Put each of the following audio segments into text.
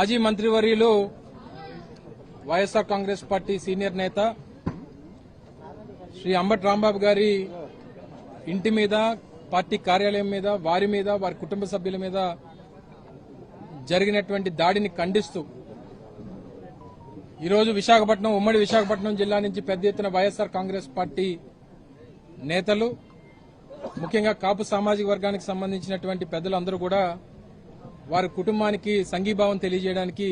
మాజీ మంత్రివర్యులు YSR Congress party senior నేత శ్రీ అంబటి రాంబాబు గారి ఇంటి మీద, పార్టీ కార్యాలయం మీద, వారి మీద, వారి కుటుంబ సభ్యుల మీద జరిగినటువంటి దాడిని ఖండిస్తూ ఈరోజు విశాఖపట్నం, ఉమ్మడి విశాఖపట్నం జిల్లా నుంచి పెద్ద ఎత్తున వైఎస్ఆర్ కాంగ్రెస్ పార్టీ నేతలు, ముఖ్యంగా కాపు సామాజిక వర్గానికి సంబంధించినటువంటి పెద్దలందరూ కూడా వారి కుటుంబానికి సంఘీభావం తెలియజేయడానికి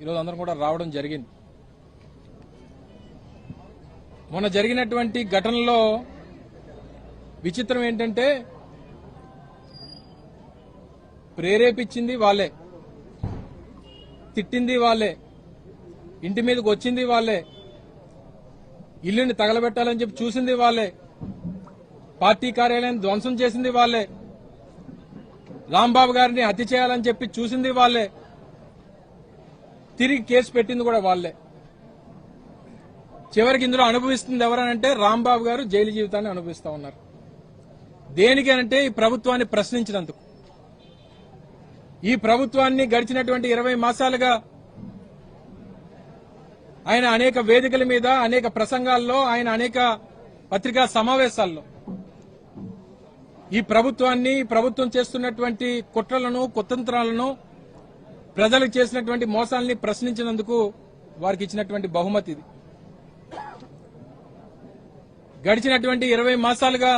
ఈరోజు అందరం కూడా రావడం జరిగింది. మొన్న జరిగినటువంటి ఘటనలో విచిత్రం ఏంటంటే ప్రేరేపించింది వాళ్ళే, తిట్టింది వాళ్ళే, ఇంటి మీదకి వచ్చింది వాళ్ళే, ఇల్లుని తగలబెట్టాలని చెప్పి చూసింది వాళ్ళే, పార్టీ కార్యాలయాన్ని ధ్వంసం చేసింది వాళ్ళే, రాంబాబు గారిని హత్య చేయాలని చెప్పి చూసింది వాళ్ళే, తిరిగి కేసు పెట్టింది కూడా వాళ్ళే. చివరికి ఇందులో అనుభవిస్తుంది ఎవరనంటే రాంబాబు గారు జైలు జీవితాన్ని అనుభవిస్తా ఉన్నారు. దేనికనంటే ఈ ప్రభుత్వాన్ని ప్రశ్నించినందుకు. ఈ ప్రభుత్వాన్ని గడిచినటువంటి 20 మాసాలుగా ఆయన అనేక వేదికల మీద, అనేక ప్రసంగాల్లో, ఆయన అనేక పత్రికా సమావేశాల్లో ఈ ప్రభుత్వాన్ని, ప్రభుత్వం చేస్తున్నటువంటి కుట్రలను, కుతంత్రాలను, ప్రజలకు చేసినటువంటి మోసాలని ప్రశ్నించినందుకు వారికి ఇచ్చినటువంటి బహుమతి ఇది. గడిచినటువంటి 20 మాసాలుగా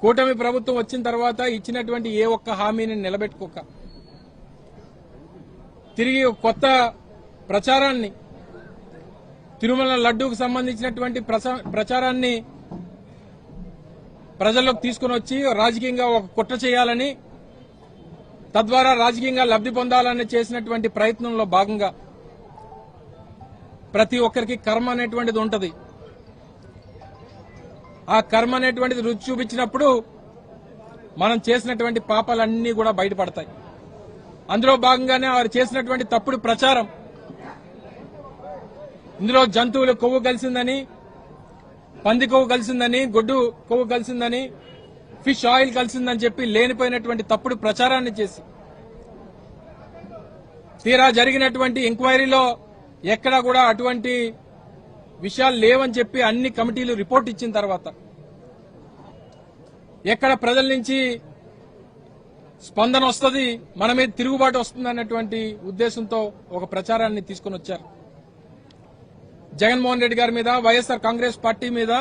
కూటమి ప్రభుత్వం వచ్చిన తర్వాత ఇచ్చినటువంటి ఏ ఒక్క హామీని నిలబెట్టుకోక తిరిగి కొత్త ప్రచారాన్ని, తిరుమల లడ్డూకు సంబంధించినటువంటి ప్రచారాన్ని ప్రజల్లోకి తీసుకుని వచ్చి రాజకీయంగా ఒక కుట్ర చేయాలని, తద్వారా రాజకీయంగా లబ్ధి పొందాలని చేసినటువంటి ప్రయత్నంలో భాగంగా ప్రతి ఒక్కరికి కర్మ అనేటువంటిది ఉంటది. ఆ కర్మ అనేటువంటిది రుచి చూపించినప్పుడు మనం చేసినటువంటి పాపాలన్నీ కూడా బయటపడతాయి. అందులో భాగంగానే వారు చేసినటువంటి తప్పుడు ప్రచారం, ఇందులో జంతువులు కొవ్వు కలిసిందని, పంది కొవ్వు కలిసిందని, గొడ్డు కొవ్వు కలిసిందని, ఫిష్ ఆయిల్ కలిసిందని చెప్పి లేనిపోయినటువంటి తప్పుడు ప్రచారాన్ని చేసి తీరా జరిగినటువంటి ఎంక్వైరీలో ఎక్కడా కూడా అటువంటి విషయాలు లేవని చెప్పి అన్ని కమిటీలు రిపోర్ట్ ఇచ్చిన తర్వాత ఎక్కడ ప్రజల నుంచి స్పందన వస్తుంది, మన మీద తిరుగుబాటు వస్తుంది అన్నటువంటి ఉద్దేశంతో ఒక ప్రచారాన్ని తీసుకుని వచ్చారు. జగన్మోహన్ రెడ్డి గారి మీద, వైఎస్ఆర్ కాంగ్రెస్ పార్టీ మీద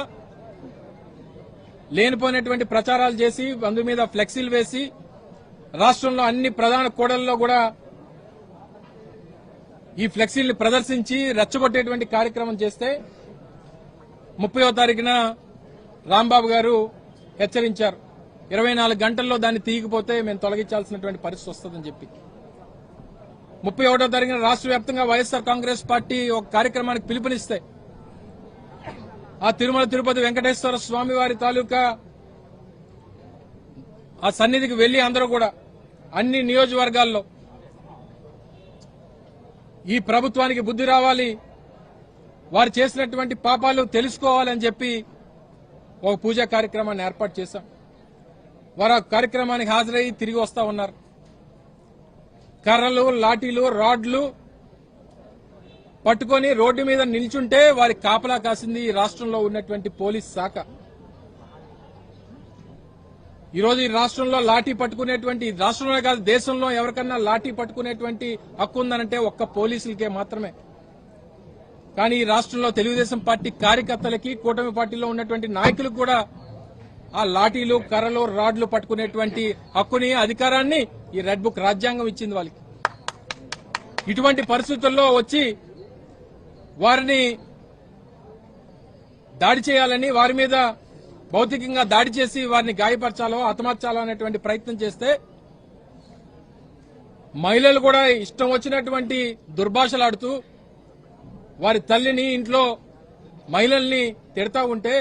లేనిపోయినటువంటి ప్రచారాలు చేసి, అందు మీద ఫ్లెక్సీలు వేసి, రాష్ట్రంలో అన్ని ప్రధాన కూడళ్లలో కూడా ఈ ఫ్లెక్సీల్ని ప్రదర్శించి రెచ్చగొట్టేటువంటి కార్యక్రమం చేస్తే 30వ తారీఖున రాంబాబు గారు హెచ్చరించారు, 24 గంటల్లో దాన్ని తీయకపోతే మేము తొలగించాల్సినటువంటి పరిస్థితి వస్తుందని చెప్పి. 31వ తారీఖున రాష్ట్ర వ్యాప్తంగా వైఎస్ఆర్ కాంగ్రెస్ పార్టీ ఒక కార్యక్రమానికి పిలుపునిస్తే ఆ తిరుమల తిరుపతి వెంకటేశ్వర స్వామి వారి తాలూకా ఆ సన్నిధికి వెళ్లి అందరూ కూడా అన్ని నియోజకవర్గాల్లో ఈ ప్రభుత్వానికి బుద్ధి రావాలి, వారు చేసినటువంటి పాపాలు తెలుసుకోవాలని చెప్పి ఒక పూజా కార్యక్రమాన్ని ఏర్పాటు చేశాం. వారు ఆ కార్యక్రమానికి హాజరయ్యి తిరిగి వస్తా ఉన్నారు. కర్రలు, లాఠీలు, రాడ్లు పట్టుకొని రోడ్డు మీద నిల్చుంటే వారి కాపలా కాసింది ఈ రాష్ట్రంలో ఉన్నటువంటి పోలీస్ శాఖ. ఈరోజు ఈ రాష్ట్రంలో లాఠీ పట్టుకునేటువంటి, రాష్ట్రంలో కాదు దేశంలో ఎవరికన్నా లాఠీ పట్టుకునేటువంటి హక్కు ఉందనంటే ఒక్క పోలీసులకే మాత్రమే. కానీ ఈ రాష్ట్రంలో తెలుగుదేశం పార్టీ కార్యకర్తలకి, కూటమి పార్టీలో ఉన్నటువంటి నాయకులకు కూడా ఆ లాఠీలు, కర్రలు, రాడ్లు పట్టుకునేటువంటి హక్కుని, అధికారాన్ని ఈ రెడ్ బుక్ రాజ్యాంగం ఇచ్చింది వాళ్ళకి. ఇటువంటి పరిస్థితుల్లో వచ్చి వారిని దాడి చేయాలని, వారి మీద భౌతికంగా దాడి చేసి వారిని గాయపరచాలో, హతమార్చాలో అనేటువంటి ప్రయత్నం చేస్తే మహిళలు కూడా ఇష్టం వచ్చినటువంటి దుర్భాషలాడుతూ వారి తల్లిని, ఇంట్లో మహిళల్ని తిడతా ఉంటే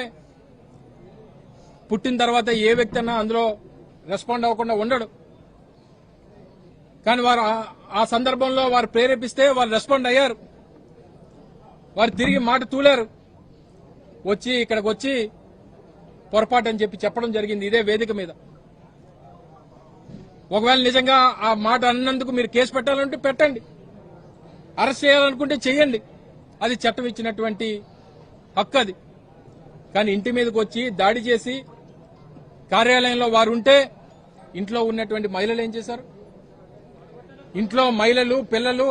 పుట్టిన తర్వాత ఏ వ్యక్తి అన్నా అందులో రెస్పాండ్ అవ్వకుండా ఉండడు. కానీ వారు ఆ సందర్భంలో వారు ప్రేరేపిస్తే వారు రెస్పాండ్ అయ్యారు. వారు తిరిగి మాట తూలారు, వచ్చి ఇక్కడికి వచ్చి పొరపాటు అని చెప్పి చెప్పడం జరిగింది ఇదే వేదిక మీద. ఒకవేళ నిజంగా ఆ మాట అన్నందుకు మీరు కేసు పెట్టాలంటే పెట్టండి, అరెస్ట్ చేయాలనుకుంటే చేయండి, అది చట్టం ఇచ్చినటువంటి హక్కు అది. కానీ ఇంటి మీదకి వచ్చి దాడి చేసి కార్యాలయంలో వారు ఉంటే ఇంట్లో ఉన్నటువంటి మహిళలు ఏం చేశారు? ఇంట్లో మహిళలు, పిల్లలు,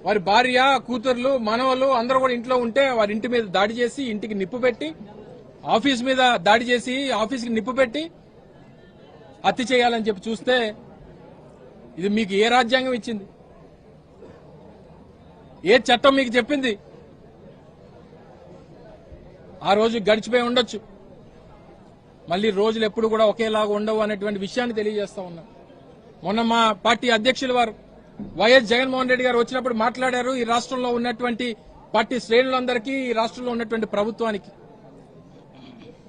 వారి భార్య, కూతుర్లు, మనవలు అందరూ కూడా ఇంట్లో ఉంటే వారి ఇంటి మీద దాడి చేసి ఇంటికి నిప్పు పెట్టి, ఆఫీస్ మీద దాడి చేసి ఆఫీస్కి నిప్పు పెట్టి హత్య చేయాలని చెప్పి చూస్తే ఇది మీకు ఏ రాజ్యాంగం ఇచ్చింది? ఏ చట్టం మీకు చెప్పింది? ఆ రోజు గడిచిపోయి ఉండొచ్చు, మళ్ళీ రోజులు ఎప్పుడు కూడా ఒకేలాగా ఉండవు అనేటువంటి విషయాన్ని తెలియజేస్తా ఉన్నాం. మొన్న మా పార్టీ అధ్యక్షులు వారు వైఎస్ జగన్మోహన్ రెడ్డి గారు వచ్చినప్పుడు మాట్లాడారు. ఈ రాష్ట్రంలో ఉన్నటువంటి పార్టీ శ్రేణులందరికీ, ఈ రాష్ట్రంలో ఉన్నటువంటి ప్రభుత్వానికి,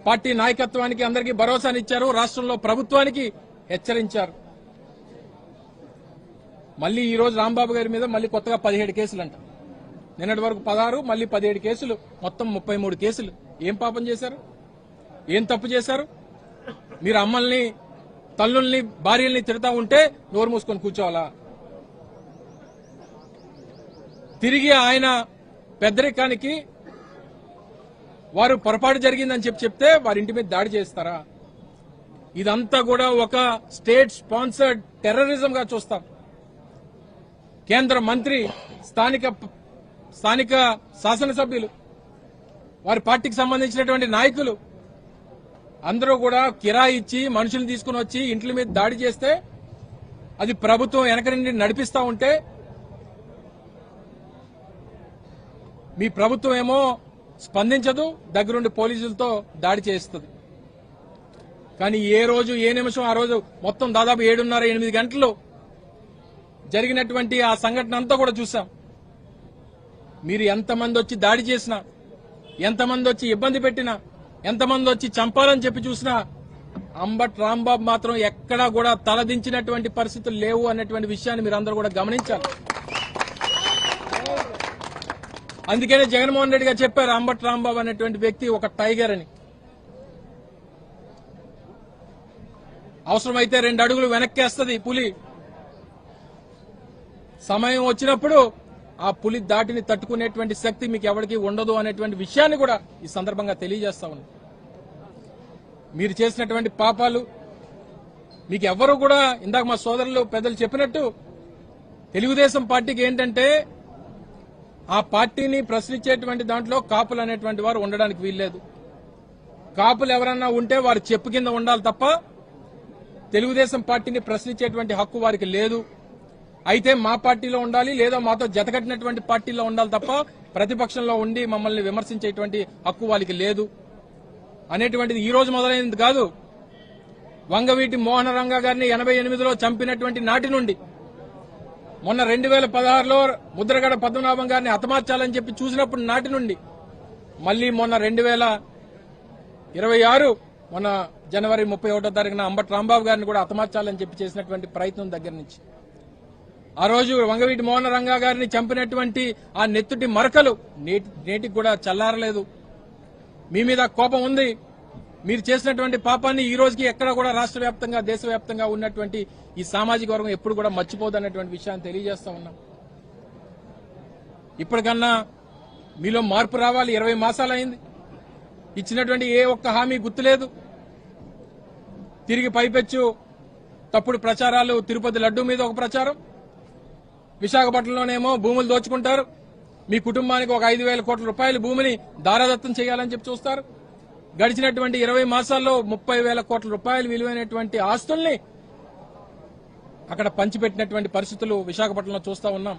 పార్టీ నాయకత్వానికి అందరికీ భరోసానిచ్చారు. రాష్ట్రంలో ప్రభుత్వానికి హెచ్చరించారు. మళ్ళీ ఈ రోజు రాంబాబు గారి మీద మళ్ళీ కొత్తగా 17 కేసులంట. నిన్నటి వరకు 16, మళ్ళీ 17 కేసులు, మొత్తం 33 కేసులు. ఏం పాపం చేశారు? ఏం తప్పు చేశారు? మీరు అమ్మల్ని, తల్లుల్ని, భార్యల్ని తిడతా ఉంటే నోరు మూసుకొని కూర్చోవాలా? తిరిగి ఆయన పెద్దరికానికి వారు పొరపాటు జరిగిందని చెప్తే వారి ఇంటి మీద దాడి చేస్తారా? ఇదంతా కూడా ఒక స్టేట్ స్పాన్సర్డ్ టెర్రరిజం గా చూస్తాం. కేంద్ర మంత్రి, స్థానిక శాసనసభ్యులు, వారి పార్టీకి సంబంధించినటువంటి నాయకులు అందరూ కూడా కిరాయి ఇచ్చి మనుషులు తీసుకుని వచ్చి ఇంట్ల మీద దాడి చేస్తే అది ప్రభుత్వం వెనక నుండి నడిపిస్తా ఉంటే మీ ప్రభుత్వం ఏమో స్పందించదు, దగ్గరుండి పోలీసులతో దాడి చేస్తుంది. కానీ ఏ రోజు, ఏ నిమిషం, ఆ రోజు మొత్తం దాదాపు 7:30-8 గంటలు జరిగినటువంటి ఆ సంఘటన అంతా కూడా చూసాం. మీరు ఎంతమంది వచ్చి దాడి చేసినా, ఎంతమంది వచ్చి ఇబ్బంది పెట్టినా, ఎంతమంది వచ్చి చంపాలని చెప్పి చూసినా అంబట్ రాంబాబు మాత్రం ఎక్కడా కూడా తలదించినటువంటి పరిస్థితులు లేవు అన్నటువంటి విషయాన్ని మీరు అందరూ కూడా గమనించాలి. అందుకనే జగన్మోహన్ రెడ్డి గారు చెప్పారు, అంబట్ రాంబాబు అనేటువంటి వ్యక్తి ఒక టైగర్ అని. అవసరమైతే 2 అడుగులు వెనక్కేస్తుంది పులి. సమయం వచ్చినప్పుడు ఆ పులి దాటిని తట్టుకునేటువంటి శక్తి మీకు ఎవరికి ఉండదు అనేటువంటి విషయాన్ని కూడా ఈ సందర్భంగా తెలియజేస్తా ఉన్నాను. మీరు చేసినటువంటి పాపాలు మీకు ఎవరు కూడా, ఇందాక మా సోదరులు పెద్దలు చెప్పినట్టు, తెలుగుదేశం పార్టీకి ఏంటంటే ఆ పార్టీని ప్రశ్నించేటువంటి దాంట్లో కాపులు అనేటువంటి వారు ఉండడానికి వీల్లేదు. కాపులు ఎవరన్నా ఉంటే వారు చెప్పు కింద ఉండాలి తప్ప తెలుగుదేశం పార్టీని ప్రశ్నించేటువంటి హక్కు వారికి లేదు. అయితే మా పార్టీలో ఉండాలి, లేదా మాతో జతకట్టినటువంటి పార్టీలో ఉండాలి తప్ప ప్రతిపక్షంలో ఉండి మమ్మల్ని విమర్శించేటువంటి హక్కు వాళ్ళకి లేదు అనేటువంటిది ఈ రోజు మొదలైనది కాదు. వంగవీటి మోహన రంగా గారిని 88లో చంపినటువంటి నాటి నుండి, మొన్న 2016లో ముద్రగడ పద్మనాభం గారిని హతమార్చాలని చెప్పి చూసినప్పుడు నాటి నుండి, మళ్లీ మొన్న 2026 మొన్న జనవరి 31వ తారీఖున అంబట్ రాంబాబు గారిని కూడా హతమార్చాలని చెప్పి చేసినటువంటి ప్రయత్నం దగ్గర నుంచి, ఆ రోజు వంగవీటి మోహన రంగా గారిని చంపినటువంటి ఆ నెత్తుటి మరకలు నేటికి కూడా చల్లారలేదు. మీ మీద కోపం ఉంది. మీరు చేసినటువంటి పాపాన్ని ఈ రోజుకి ఎక్కడ కూడా రాష్ట్ర వ్యాప్తంగా, దేశవ్యాప్తంగా ఉన్నటువంటి ఈ సామాజిక వర్గం ఎప్పుడు కూడా మర్చిపోదు అన్నటువంటి విషయాన్ని తెలియజేస్తా ఉన్నాం. ఇప్పటికన్నా మీలో మార్పు రావాలి. 20 మాసాలైంది, ఇచ్చినటువంటి ఏ ఒక్క హామీ గుర్తులేదు. తిరిగి పైపెచ్చు తప్పుడు ప్రచారాలు. తిరుపతి లడ్డూ మీద ఒక ప్రచారం, విశాఖపట్నంలోనేమో భూములు దోచుకుంటారు, మీ కుటుంబానికి ఒక 5,000 కోట్ల రూపాయల భూమిని దారాదత్తం చేయాలని చెప్పి చూస్తారు. గడిచినటువంటి 20 మాసాల్లో 30,000 కోట్ల రూపాయలు విలువైనటువంటి ఆస్తుల్ని అక్కడ పంచిపెట్టినటువంటి పరిస్థితులు విశాఖపట్నంలో చూస్తా ఉన్నాం.